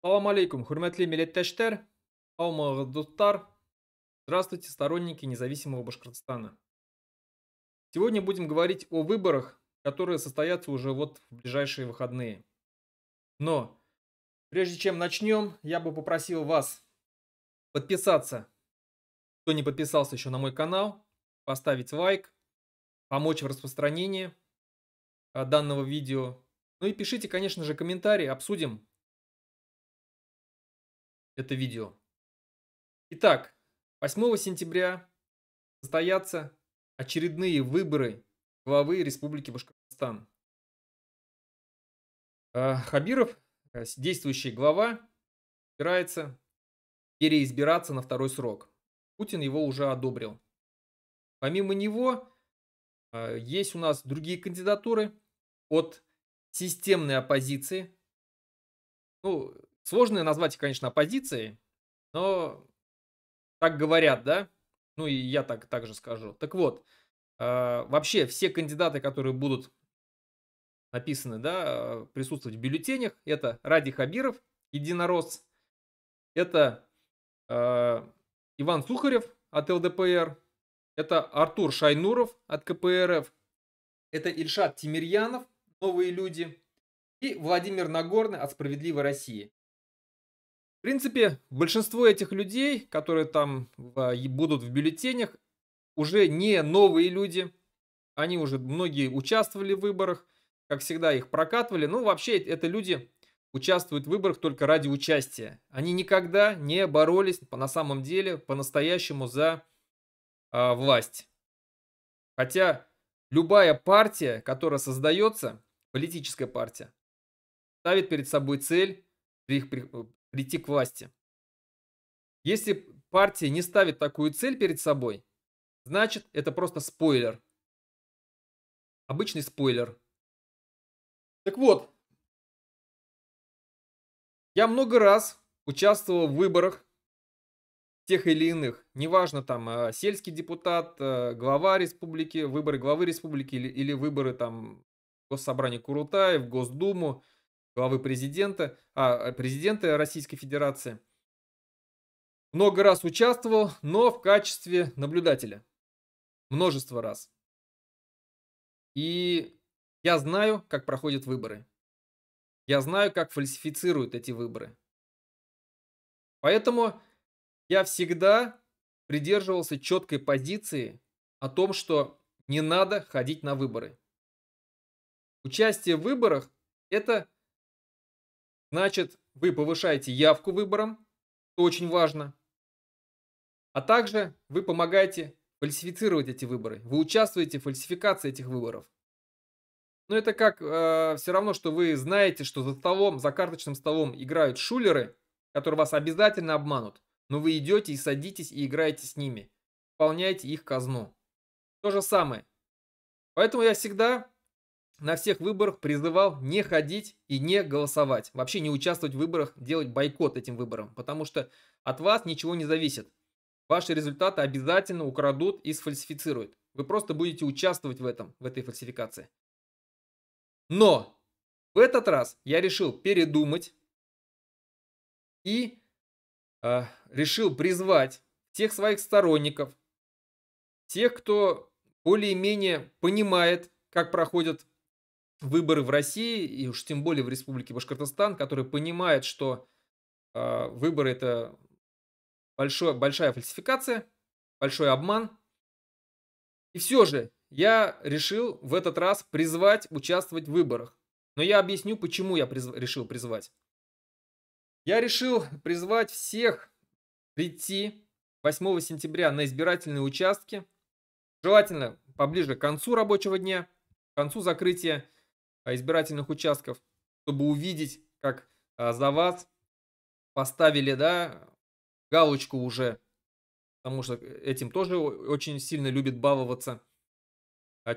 Салам алейкум, хурматлы милләттәшләр, каумагы дуслар, здравствуйте, сторонники независимого Башкортостана. Сегодня будем говорить о выборах, которые состоятся уже вот в ближайшие выходные. Но прежде чем начнем, я бы попросил вас подписаться, кто не подписался еще на мой канал, поставить лайк, помочь в распространении данного видео. Ну и пишите, конечно же, комментарии, обсудим это видео. Итак, 8 сентября состоятся очередные выборы главы Республики Башкортостан. Хабиров, действующий глава, собирается переизбираться на второй срок. Путин его уже одобрил. Помимо него, есть у нас другие кандидатуры от системной оппозиции. Ну, сложно назвать их, конечно, оппозицией, но так говорят, да? Ну и я так также скажу. Так вот, вообще все кандидаты, которые будут написаны, да, присутствовать в бюллетенях, это Ради Хабиров, единорос, это э, Иван Сухарев от ЛДПР, это Артур Шайнуров от КПРФ, это Ильшат Тимирьянов, новые люди, и Владимир Нагорный от Справедливой России. В принципе, большинство этих людей, которые там будут в бюллетенях, уже не новые люди, они уже многие участвовали в выборах, как всегда их прокатывали. Ну, вообще, это люди участвуют в выборах только ради участия. Они никогда не боролись на самом деле по-настоящему за власть. Хотя любая партия, которая создается, политическая партия, ставит перед собой цель прийти к власти. Если партия не ставит такую цель перед собой, значит, это просто спойлер. Обычный спойлер. Так вот, я много раз участвовал в выборах тех или иных. Неважно, там, сельский депутат, глава республики, выборы главы республики или выборы там Госсобрания Курултая, в Госдуму, главы президента, президента Российской Федерации. Много раз участвовал, но в качестве наблюдателя. Множество раз. И я знаю, как проходят выборы. Я знаю, как фальсифицируют эти выборы. Поэтому я всегда придерживался четкой позиции о том, что не надо ходить на выборы. Участие в выборах — это значит, вы повышаете явку выборам, что очень важно, а также вы помогаете фальсифицировать эти выборы. Вы участвуете в фальсификации этих выборов. Но это как все равно, что вы знаете, что за столом, за карточным столом играют шулеры, которые вас обязательно обманут, но вы идете и садитесь и играете с ними, пополняете их казну. То же самое. Поэтому я всегда на всех выборах призывал не ходить и не голосовать. Вообще не участвовать в выборах, делать бойкот этим выборам. Потому что от вас ничего не зависит. Ваши результаты обязательно украдут и сфальсифицируют. Вы просто будете участвовать в этой фальсификации. Но в этот раз я решил передумать и решил призвать всех своих сторонников, тех, кто более-менее понимает, как проходят выборы в России, и уж тем более в Республике Башкортостан, которые понимают, что выборы — это большая фальсификация, большой обман. И все же я решил в этот раз призвать участвовать в выборах. Но я объясню, почему я решил призвать. Я решил призвать всех прийти 8 сентября на избирательные участки, желательно поближе к концу рабочего дня, к концу закрытия избирательных участков, чтобы увидеть, как за вас поставили, да, галочку уже, потому что этим тоже очень сильно любят баловаться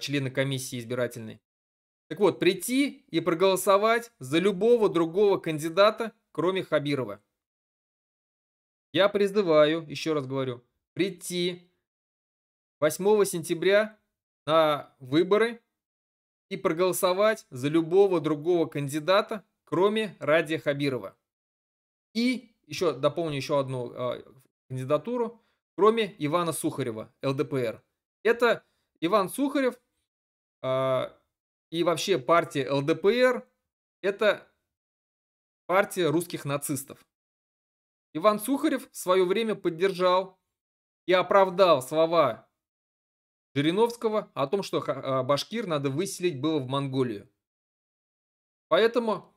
члены комиссии избирательной. Так вот, прийти и проголосовать за любого другого кандидата, кроме Хабирова. Я призываю, еще раз говорю, прийти 8 сентября на выборы и проголосовать за любого другого кандидата, кроме Радия Хабирова. И еще дополню еще одну кандидатуру, кроме Ивана Сухарева, ЛДПР. Это Иван Сухарев и вообще партия ЛДПР– это партия русских нацистов. Иван Сухарев в свое время поддержал и оправдал слова Жириновского о том, что башкир надо выселить было в Монголию. Поэтому,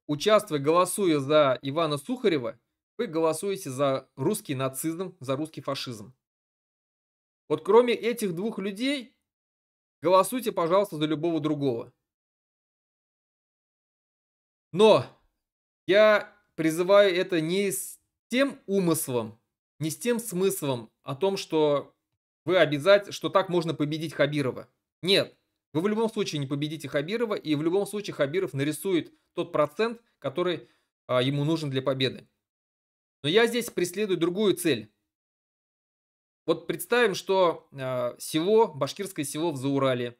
участвуя, голосуя за Ивана Сухарева, вы голосуете за русский нацизм, за русский фашизм. Вот кроме этих двух людей, голосуйте, пожалуйста, за любого другого. Но я призываю это не с тем умыслом, не с тем смыслом о том, что вы обязательно, что так можно победить Хабирова. Нет, вы в любом случае не победите Хабирова, и в любом случае Хабиров нарисует тот процент, который ему нужен для победы. Но я здесь преследую другую цель. Вот представим, что село, башкирское село в Заурале,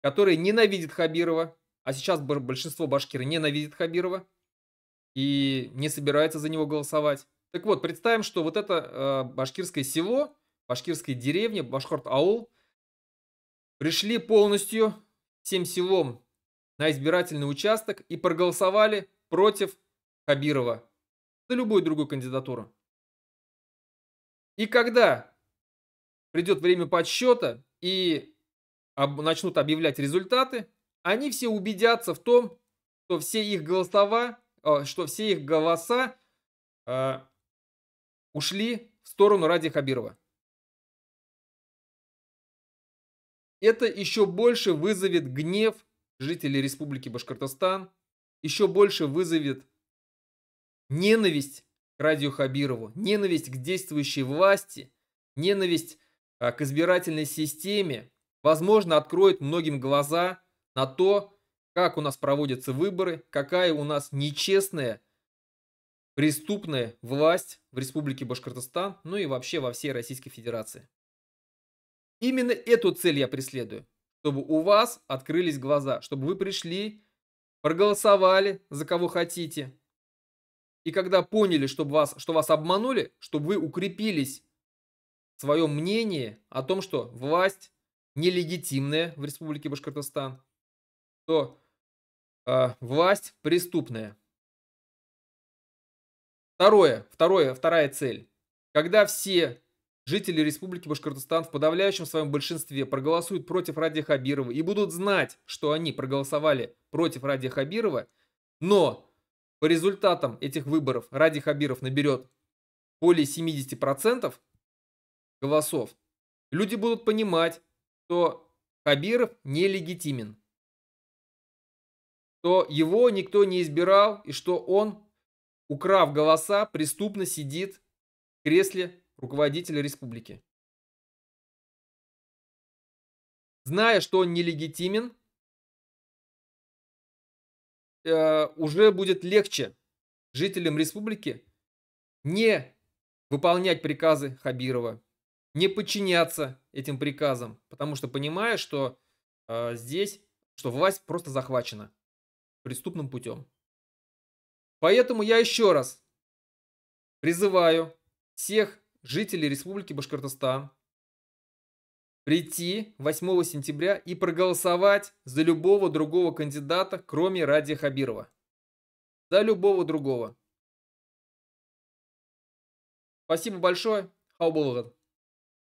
которое ненавидит Хабирова, а сейчас большинство башкиров ненавидит Хабирова и не собирается за него голосовать. Так вот, представим, что вот это башкирское село, башкирская деревня, Башкорт-аул, пришли полностью всем селом на избирательный участок и проголосовали против Хабирова за любую другую кандидатуру. И когда придет время подсчета и начнут объявлять результаты, они все убедятся в том, что все их голоса ушли в сторону Ради Хабирова. Это еще больше вызовет гнев жителей Республики Башкортостан, еще больше вызовет ненависть к Радию Хабирову, ненависть к действующей власти, ненависть к избирательной системе, возможно, откроет многим глаза на то, как у нас проводятся выборы, какая у нас нечестная, преступная власть в Республике Башкортостан, ну и вообще во всей Российской Федерации. Именно эту цель я преследую, чтобы у вас открылись глаза, чтобы вы пришли, проголосовали за кого хотите, и когда поняли, что вас обманули, чтобы вы укрепились в своем мнении о том, что власть нелегитимная в Республике Башкортостан, что власть преступная. Вторая цель. Когда все жители Республики Башкортостан в подавляющем своем большинстве проголосуют против Радия Хабирова и будут знать, что они проголосовали против Радия Хабирова, но по результатам этих выборов Ради Хабиров наберет более 70% голосов, люди будут понимать, что Хабиров нелегитимен, что его никто не избирал и что он, украв голоса, преступно сидит в кресле руководителя республики. Зная, что он нелегитимен, уже будет легче жителям республики не выполнять приказы Хабирова, не подчиняться этим приказам, потому что понимая, что что власть просто захвачена преступным путем. Поэтому я еще раз призываю всех жителей Республики Башкортостан прийти 8 сентября и проголосовать за любого другого кандидата, кроме Радия Хабирова. За любого другого. Спасибо большое. Хау булган.